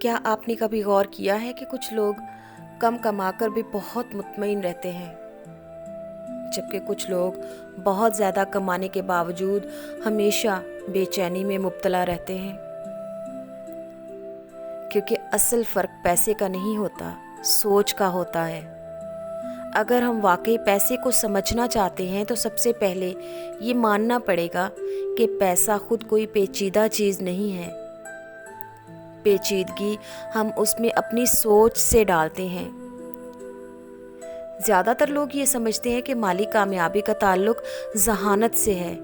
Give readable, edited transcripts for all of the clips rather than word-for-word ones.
کیا آپ نے کبھی غور کیا ہے کہ کچھ لوگ کم کما کر بھی بہت مطمئن رہتے ہیں، جبکہ کچھ لوگ بہت زیادہ کمانے کے باوجود ہمیشہ بے چینی میں مبتلا رہتے ہیں؟ کیونکہ اصل فرق پیسے کا نہیں ہوتا، سوچ کا ہوتا ہے۔ اگر ہم واقعی پیسے کو سمجھنا چاہتے ہیں تو سب سے پہلے یہ ماننا پڑے گا کہ پیسہ خود کوئی پیچیدہ چیز نہیں ہے۔ پیچیدگی ہم اس میں اپنی سوچ سے ڈالتے ہیں۔ زیادہ تر لوگ یہ سمجھتے ہیں کہ مالی کامیابی کا تعلق ذہانت سے ہے۔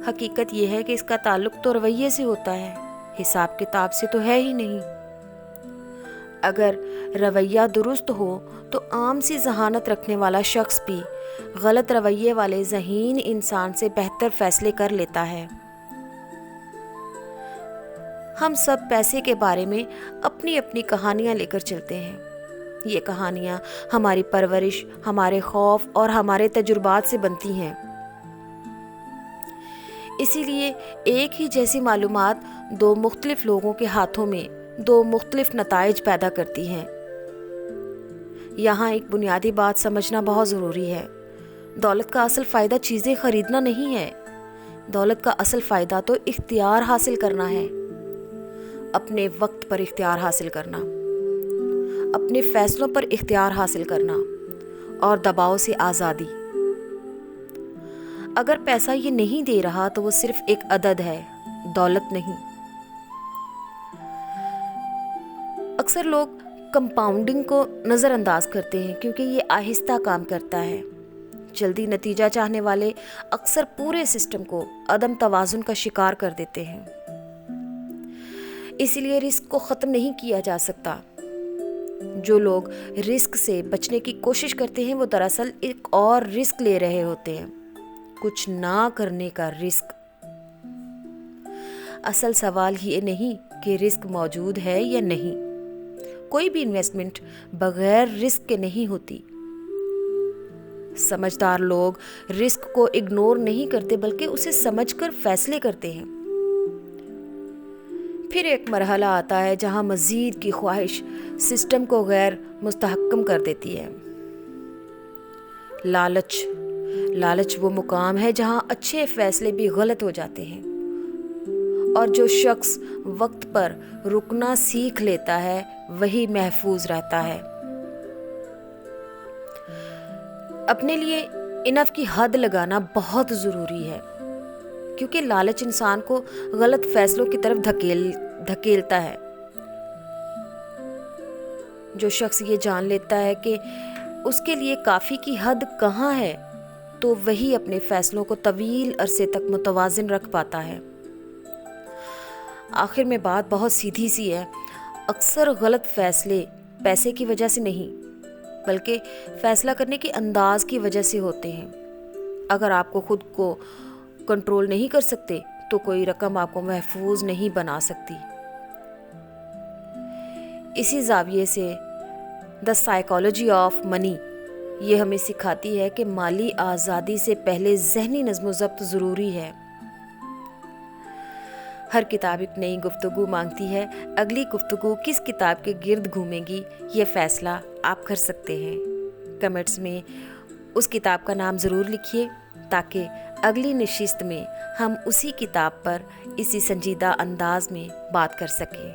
حقیقت یہ ہے کہ اس کا تعلق تو رویے سے ہوتا ہے، حساب کتاب سے تو ہے ہی نہیں۔ اگر رویہ درست ہو تو عام سی ذہانت رکھنے والا شخص بھی غلط رویے والے ذہین انسان سے بہتر فیصلے کر لیتا ہے۔ ہم سب پیسے کے بارے میں اپنی اپنی کہانیاں لے کر چلتے ہیں۔ یہ کہانیاں ہماری پرورش، ہمارے خوف اور ہمارے تجربات سے بنتی ہیں۔ اسی لیے ایک ہی جیسی معلومات دو مختلف لوگوں کے ہاتھوں میں دو مختلف نتائج پیدا کرتی ہیں۔ یہاں ایک بنیادی بات سمجھنا بہت ضروری ہے۔ دولت کا اصل فائدہ چیزیں خریدنا نہیں ہے۔ دولت کا اصل فائدہ تو اختیار حاصل کرنا ہے، اپنے وقت پر اختیار حاصل کرنا، اپنے فیصلوں پر اختیار حاصل کرنا اور دباؤ سے آزادی۔ اگر پیسہ یہ نہیں دے رہا تو وہ صرف ایک عدد ہے، دولت نہیں۔ اکثر لوگ کمپاؤنڈنگ کو نظر انداز کرتے ہیں کیونکہ یہ آہستہ کام کرتا ہے۔ جلدی نتیجہ چاہنے والے اکثر پورے سسٹم کو عدم توازن کا شکار کر دیتے ہیں۔ اسی لیے رسک کو ختم نہیں کیا جا سکتا۔ جو لوگ رسک سے بچنے کی کوشش کرتے ہیں وہ دراصل ایک اور رسک لے رہے ہوتے ہیں، کچھ نہ کرنے کا رسک۔ اصل سوال یہ نہیں کہ رسک موجود ہے یا نہیں۔ کوئی بھی انویسٹمنٹ بغیر رسک کے نہیں ہوتی۔ سمجھدار لوگ رسک کو اگنور نہیں کرتے بلکہ اسے سمجھ کر فیصلے کرتے ہیں۔ پھر ایک مرحلہ آتا ہے جہاں مزید کی خواہش سسٹم کو غیر مستحکم کر دیتی ہے۔ لالچ وہ مقام ہے جہاں اچھے فیصلے بھی غلط ہو جاتے ہیں، اور جو شخص وقت پر رکنا سیکھ لیتا ہے وہی محفوظ رہتا ہے۔ اپنے لیے انف کی حد لگانا بہت ضروری ہے، کیونکہ لالچ انسان کو غلط فیصلوں کی طرف دھکیلتا ہے۔ جو شخص یہ جان لیتا ہے کہ اس کے لیے کافی کی حد کہاں ہے تو وہی اپنے فیصلوں کو طویل عرصے تک متوازن رکھ پاتا ہے۔ آخر میں بات بہت سیدھی سی ہے۔ اکثر غلط فیصلے پیسے کی وجہ سے نہیں بلکہ فیصلہ کرنے کے انداز کی وجہ سے ہوتے ہیں۔ اگر آپ کو خود کو کنٹرول نہیں کر سکتے تو کوئی رقم آپ کو محفوظ نہیں بنا سکتی۔ اسی زاویے سے دی سائیکالوجی آف منی یہ ہمیں سکھاتی ہے کہ مالی آزادی سے پہلے ذہنی نظم و ضبط ضروری ہے۔ ہر کتاب ایک نئی گفتگو مانگتی ہے۔ اگلی گفتگو کس کتاب کے گرد گھومے گی یہ فیصلہ آپ کر سکتے ہیں۔ کمنٹس میں اس کتاب کا نام ضرور لکھیے تاکہ اگلی نشست میں ہم اسی کتاب پر اسی سنجیدہ انداز میں بات کر سکیں۔